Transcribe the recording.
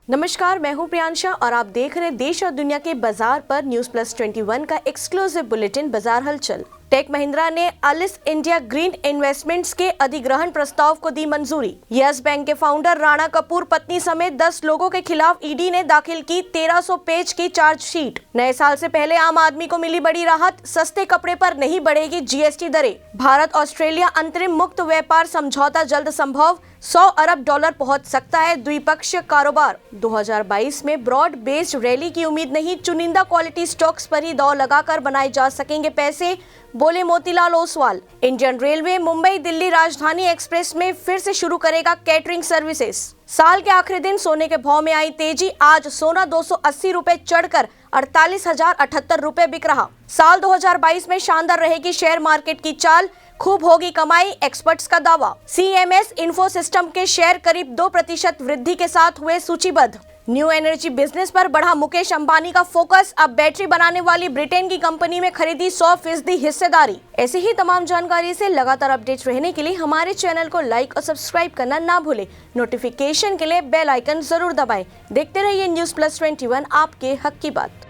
नमस्कार, मैं हूं प्रियांशा और आप देख रहे हैं देश और दुनिया के बाजार पर News+21 का एक्सक्लूसिव बुलेटिन बाजार हलचल। टेक महिंद्रा ने अलिस इंडिया ग्रीन इन्वेस्टमेंट्स के अधिग्रहण प्रस्ताव को दी मंजूरी। यस बैंक के फाउंडर राणा कपूर पत्नी समेत 10 लोगों के खिलाफ ईडी ने दाखिल की 1300 पेज की चार्जशीट। नए साल से पहले आम आदमी को मिली बड़ी राहत, सस्ते कपड़े पर नहीं बढ़ेगी जीएसटी दरें। भारत ऑस्ट्रेलिया अंतरिम मुक्त व्यापार समझौता जल्द संभव, 100 अरब डॉलर पहुंच सकता है द्विपक्षीय कारोबार। 2022 में ब्रॉड बेस्ड रैली की उम्मीद नहीं, चुनिंदा क्वालिटी स्टॉक्स पर ही दौड़ लगाकर बनाए जा सकेंगे पैसे, बोले मोतीलाल ओसवाल। इंडियन रेलवे मुंबई दिल्ली राजधानी एक्सप्रेस में फिर से शुरू करेगा कैटरिंग सर्विसेज। साल के आखिरी दिन सोने के भाव में आई तेजी, आज सोना 280 रुपए चढ़कर 48,078 रुपए बिक रहा। साल 2022 में शानदार रहेगी शेयर मार्केट की चाल, खूब होगी कमाई, एक्सपर्ट्स का दावा। सीएमएस इन्फो सिस्टम के शेयर करीब 2% वृद्धि के साथ हुए सूचीबद्ध। न्यू एनर्जी बिजनेस पर बढ़ा मुकेश अंबानी का फोकस, अब बैटरी बनाने वाली ब्रिटेन की कंपनी में खरीदी 100% हिस्सेदारी। ऐसी ही तमाम जानकारी से लगातार अपडेट रहने के लिए हमारे चैनल को लाइक और सब्सक्राइब करना ना भूलें। नोटिफिकेशन के लिए बेल आइकन जरूर दबाएं। देखते रहिए News+21, आपके हक की बात।